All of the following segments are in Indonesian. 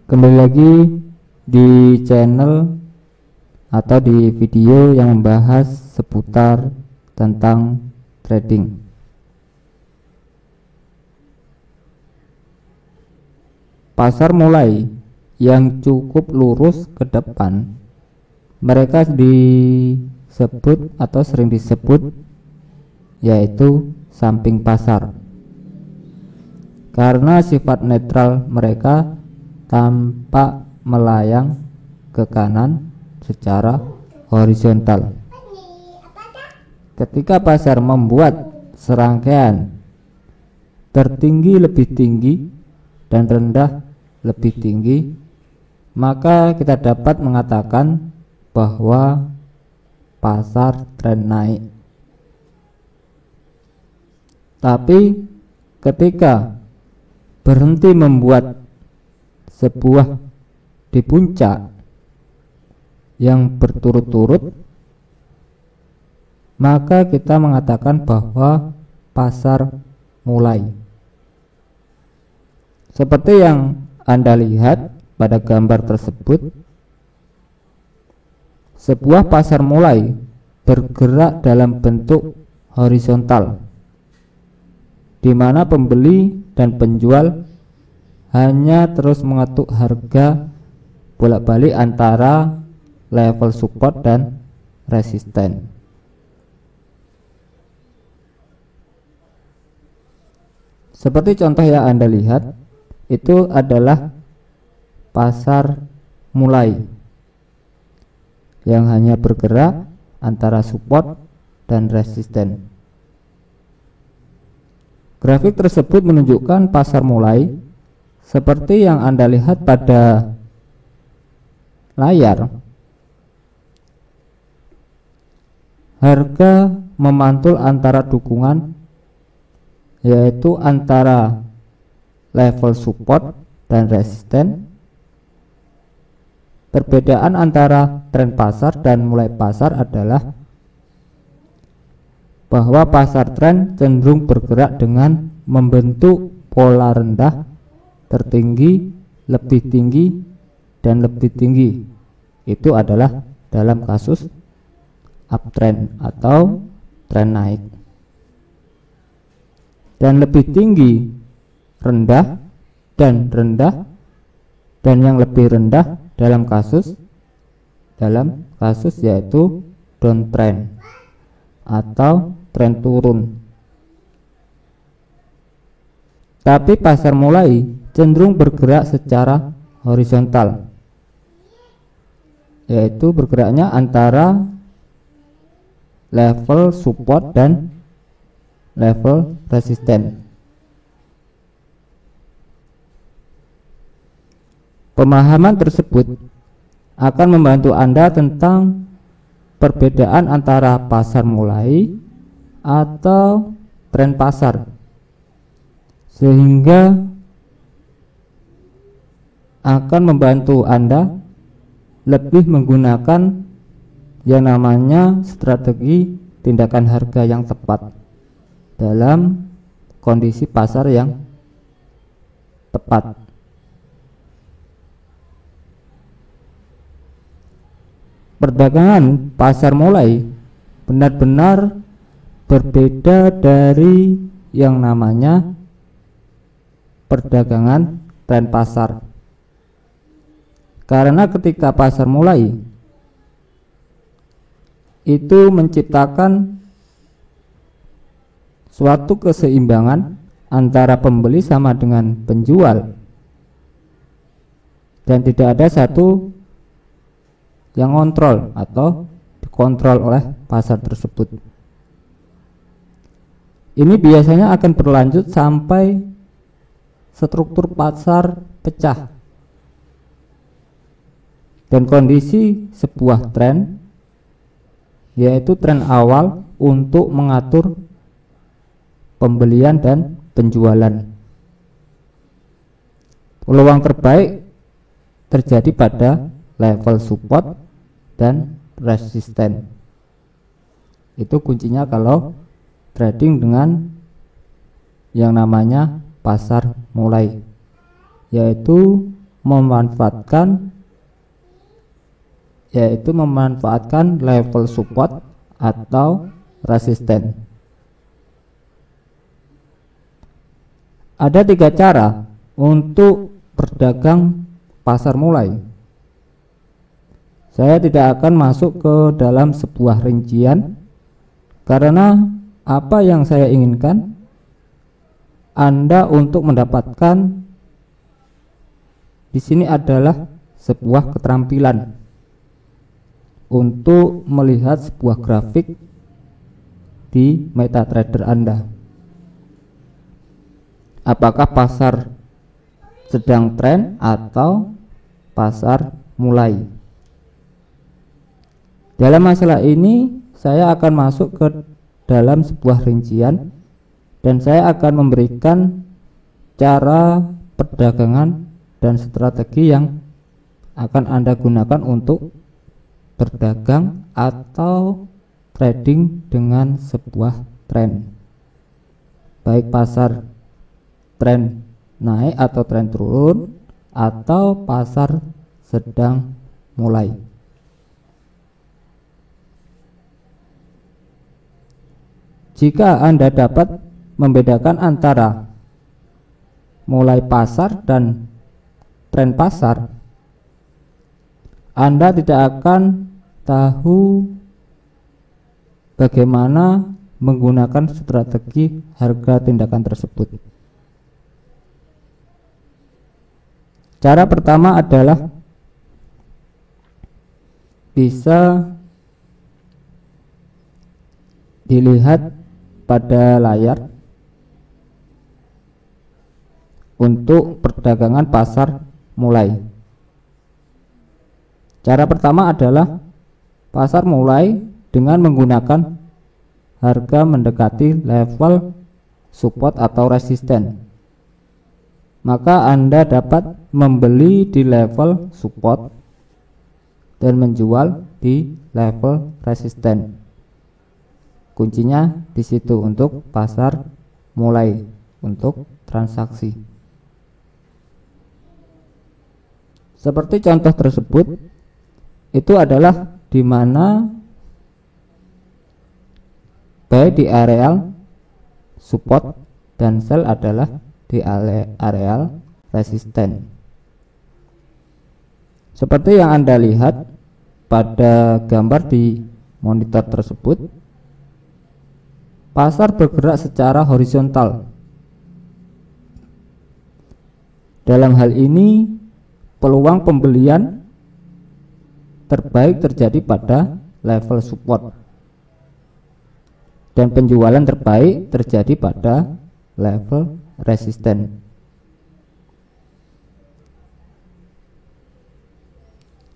Kembali lagi di channel atau di video yang membahas seputar tentang trading. Pasar mulai yang cukup lurus ke depan, mereka disebut atau sering disebut yaitu samping pasar, karena sifat netral mereka tampak melayang ke kanan secara horizontal. Ketika pasar membuat serangkaian tertinggi lebih tinggi dan rendah lebih tinggi, maka kita dapat mengatakan bahwa pasar tren naik. Tapi ketika berhenti membuat sebuah di puncak yang berturut-turut, maka kita mengatakan bahwa pasar mulai. Seperti yang Anda lihat pada gambar tersebut, sebuah pasar mulai bergerak dalam bentuk horizontal, di mana pembeli dan penjual hanya terus mengetuk harga bolak-balik antara level support dan resisten. Seperti contoh yang Anda lihat, itu adalah pasar mulai yang hanya bergerak antara support dan resisten. Grafik tersebut menunjukkan pasar mulai seperti yang Anda lihat pada layar. Harga memantul antara dukungan, yaitu antara level support dan resisten. Perbedaan antara tren pasar dan mulai pasar adalah bahwa pasar tren cenderung bergerak dengan membentuk pola rendah, tertinggi, lebih tinggi, dan lebih tinggi. Itu adalah dalam kasus uptrend atau tren naik. Dan lebih tinggi, rendah, dan rendah, dan yang lebih rendah dalam kasus yaitu downtrend atau tren turun. Tapi pasar mulai cenderung bergerak secara horizontal, yaitu bergeraknya antara level support dan level resisten. Pemahaman tersebut akan membantu Anda tentang perbedaan antara pasar mulai atau tren pasar, sehingga akan membantu Anda lebih menggunakan yang namanya strategi tindakan harga yang tepat dalam kondisi pasar yang tepat. Perdagangan pasar mulai benar-benar berbeda dari yang namanya perdagangan tren pasar, karena ketika pasar mulai itu menciptakan suatu keseimbangan antara pembeli sama dengan penjual, dan tidak ada satu yang kontrol atau dikontrol oleh pasar tersebut. Ini biasanya akan berlanjut sampai struktur pasar pecah dan kondisi sebuah tren, yaitu tren awal untuk mengatur pembelian dan penjualan. Peluang terbaik terjadi pada level support dan resisten. Itu kuncinya kalau trading dengan yang namanya pasar mulai, yaitu memanfaatkan, yaitu memanfaatkan level support atau resisten. Ada 3 cara untuk berdagang pasar mulai. Saya tidak akan masuk ke dalam sebuah rincian karena apa yang saya inginkan Anda untuk mendapatkan di sini adalah sebuah keterampilan untuk melihat sebuah grafik di MetaTrader Anda. Apakah pasar sedang tren atau pasar mulai? Dalam masalah ini saya akan masuk ke dalam sebuah rincian dan saya akan memberikan cara perdagangan dan strategi yang akan Anda gunakan untuk berdagang atau trading dengan sebuah tren, baik pasar tren naik atau tren turun atau pasar sedang mulai. Jika Anda dapat membedakan antara mulai pasar dan tren pasar, Anda tidak akan tahu bagaimana menggunakan strategi harga tindakan tersebut. Cara pertama adalah bisa dilihat pada layar untuk perdagangan pasar mulai. Cara pertama adalah pasar mulai dengan menggunakan harga mendekati level support atau resisten. Maka Anda dapat membeli di level support dan menjual di level resisten. Kuncinya di situ untuk pasar mulai, untuk transaksi. Seperti contoh tersebut, itu adalah di mana baik di areal support dan sell adalah di areal resisten. Seperti yang Anda lihat pada gambar di monitor tersebut, pasar bergerak secara horizontal. Dalam hal ini, peluang pembelian terbaik terjadi pada level support dan penjualan terbaik terjadi pada level resisten.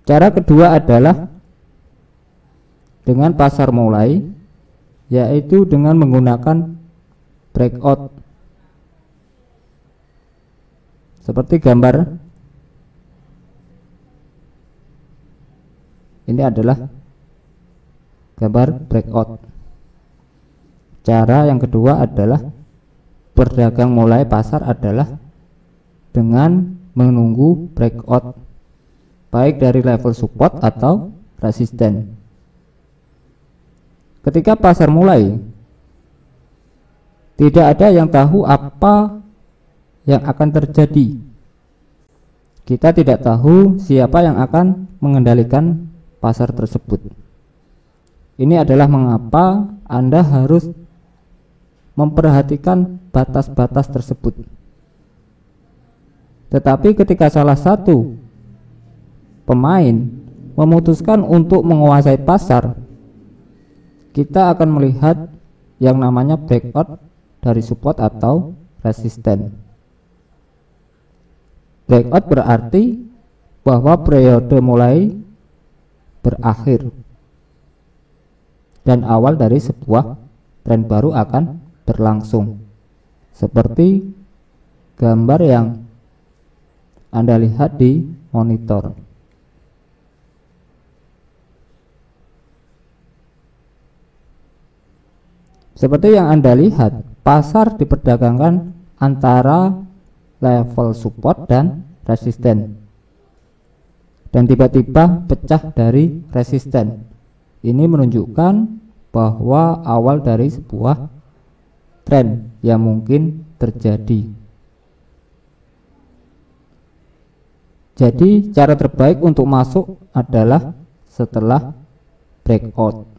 Cara kedua adalah dengan pasar mulai, yaitu dengan menggunakan breakout. Seperti gambar ini adalah gambar breakout. Cara yang kedua adalah berdagang mulai pasar adalah dengan menunggu breakout baik dari level support atau resisten. Ketika pasar mulai, tidak ada yang tahu apa yang akan terjadi. Kita tidak tahu siapa yang akan mengendalikan pasar tersebut. Ini adalah mengapa Anda harus memperhatikan batas-batas tersebut. Tetapi ketika salah satu pemain memutuskan untuk menguasai pasar, kita akan melihat yang namanya breakout dari support atau resisten. Breakout berarti bahwa periode mulai berakhir dan awal dari sebuah tren baru akan berlangsung, seperti gambar yang Anda lihat di monitor. Seperti yang Anda lihat, pasar diperdagangkan antara level support dan resisten. dan tiba-tiba pecah dari resisten. Ini menunjukkan bahwa awal dari sebuah tren yang mungkin terjadi. Jadi cara terbaik untuk masuk adalah setelah breakout.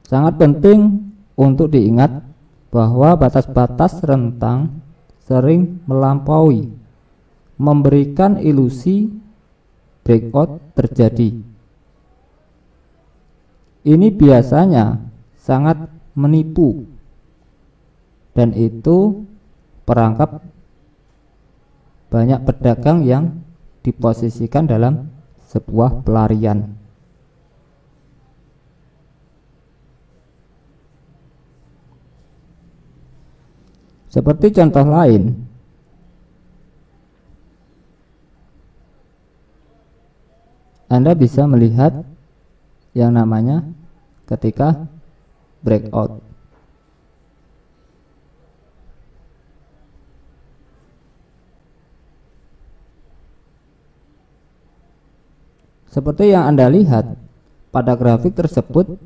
Sangat penting untuk diingat bahwa batas-batas rentang sering melampaui, memberikan ilusi breakout terjadi. Ini biasanya sangat menipu, dan itu perangkap banyak pedagang yang diposisikan dalam sebuah pelarian. Seperti contoh lain, Anda bisa melihat yang namanya ketika breakout. Seperti yang Anda lihat pada grafik tersebut,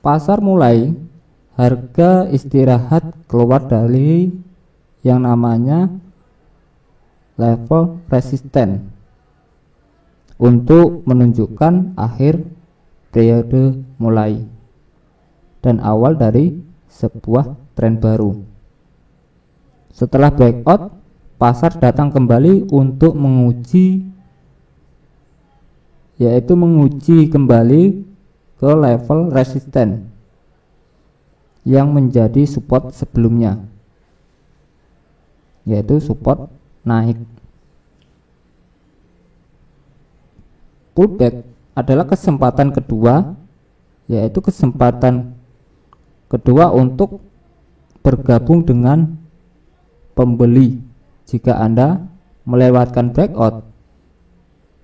pasar mulai harga istirahat keluar dari yang namanya level resisten untuk menunjukkan akhir periode mulai dan awal dari sebuah tren baru. Setelah breakout, pasar datang kembali untuk menguji kembali ke level resisten yang menjadi support sebelumnya, yaitu support naik. Pullback adalah kesempatan kedua, yaitu kesempatan kedua untuk bergabung dengan pembeli jika Anda melewatkan breakout.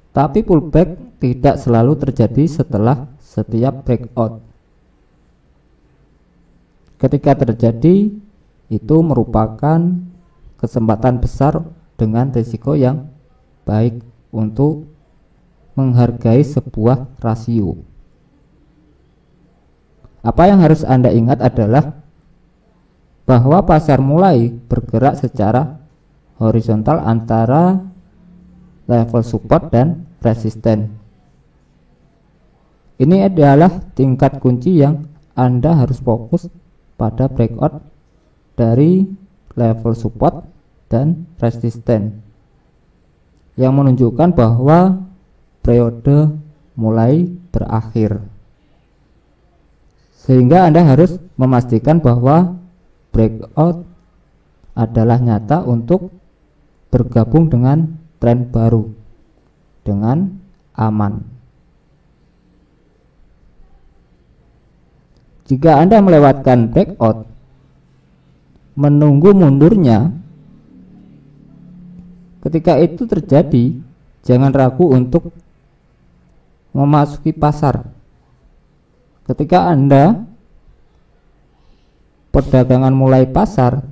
Tapi pullback tidak selalu terjadi setelah setiap breakout. Ketika terjadi, itu merupakan kesempatan besar dengan risiko yang baik untuk menghargai sebuah rasio. Apa yang harus Anda ingat adalah bahwa pasar mulai bergerak secara horizontal antara level support dan resisten. Ini adalah tingkat kunci yang Anda harus fokus pada breakout dari level support dan resisten, yang menunjukkan bahwa periode mulai berakhir. Sehingga Anda harus memastikan bahwa breakout adalah nyata untuk bergabung dengan tren baru dengan aman. Jika Anda melewatkan breakout, menunggu mundurnya, ketika itu terjadi, jangan ragu untuk memasuki pasar. Ketika Anda perdagangan mulai pasar,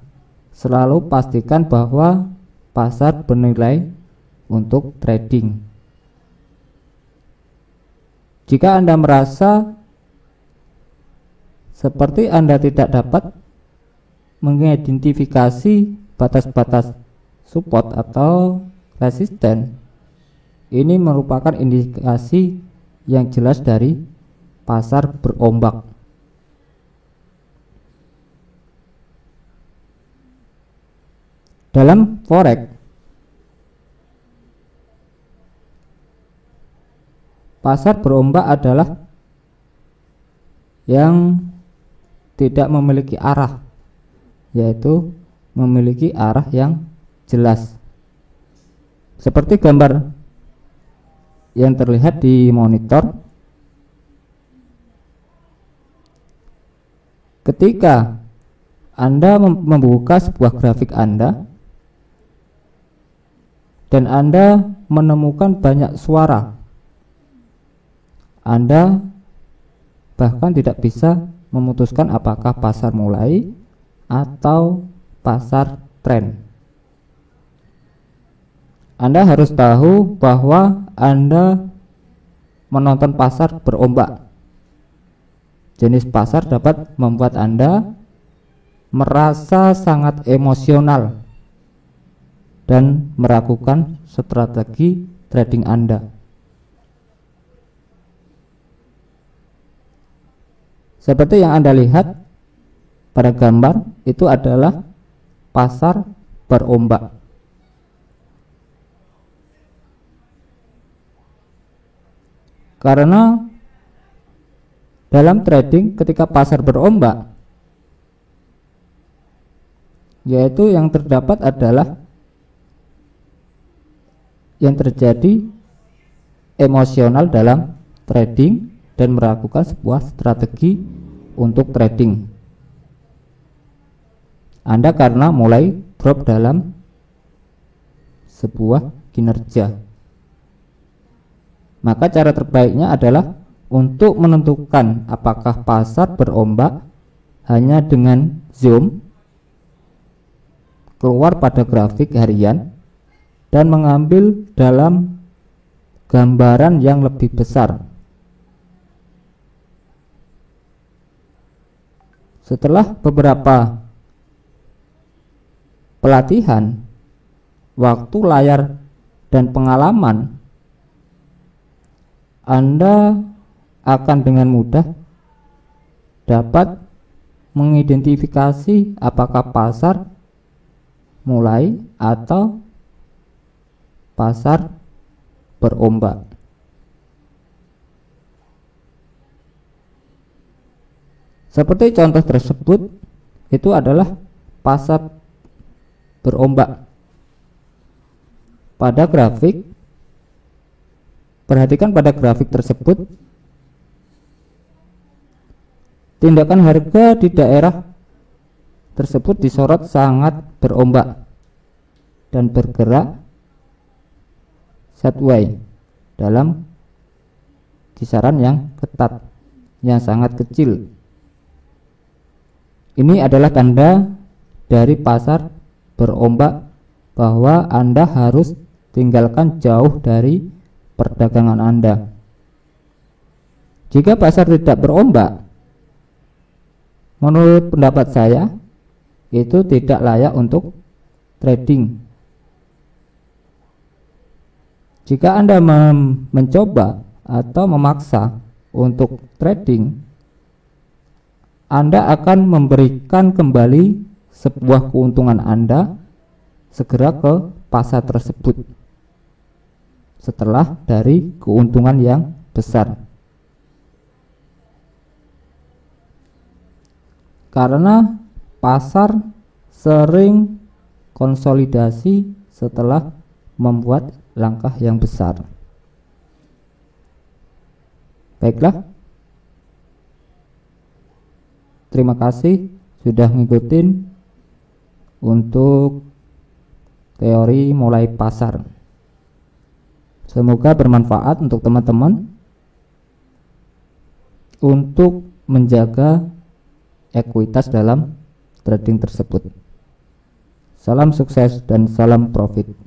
selalu pastikan bahwa pasar bernilai untuk trading. Jika Anda merasa seperti Anda tidak dapat mengidentifikasi batas-batas support atau resisten, ini merupakan indikasi yang jelas dari pasar berombak. Dalam forex, pasar berombak adalah yang tidak memiliki arah, yaitu memiliki arah yang jelas. Seperti gambar yang terlihat di monitor, ketika Anda membuka sebuah grafik Anda dan Anda menemukan banyak suara, Anda bahkan tidak bisa memutuskan apakah pasar mulai atau pasar tren. Anda harus tahu bahwa Anda menonton pasar berombak. Jenis pasar dapat membuat Anda merasa sangat emosional dan meragukan strategi trading Anda. Seperti yang Anda lihat pada gambar, itu adalah pasar berombak. Karena dalam trading ketika pasar berombak, yaitu yang terdapat adalah yang terjadi emosional dalam trading dan melakukan sebuah strategi untuk trading. Anda karena mulai drop dalam sebuah kinerja. Maka cara terbaiknya adalah untuk menentukan apakah pasar berombak hanya dengan zoom keluar pada grafik harian dan mengambil dalam gambaran yang lebih besar. Setelah beberapa pelatihan, waktu layar dan pengalaman, Anda akan dengan mudah dapat mengidentifikasi apakah pasar mulai atau pasar berombak. Seperti contoh tersebut, itu adalah pasar berombak. Pada grafik, perhatikan pada grafik tersebut, tindakan harga di daerah tersebut disorot sangat berombak dan bergerak sideways dalam kisaran yang ketat, yang sangat kecil. Ini adalah tanda dari pasar berombak bahwa Anda harus tinggalkan jauh dari perdagangan Anda. Jika pasar tidak berombak, menurut pendapat saya, itu tidak layak untuk trading. Jika Anda mencoba atau memaksa untuk trading, Anda akan memberikan kembali sebuah keuntungan Anda segera ke pasar tersebut setelah dari keuntungan yang besar. Karena pasar sering konsolidasi setelah membuat langkah yang besar. Baiklah, terima kasih sudah ngikutin untuk teori mulai pasar. Semoga bermanfaat untuk teman-teman untuk menjaga ekuitas dalam trading tersebut. Salam sukses dan salam profit.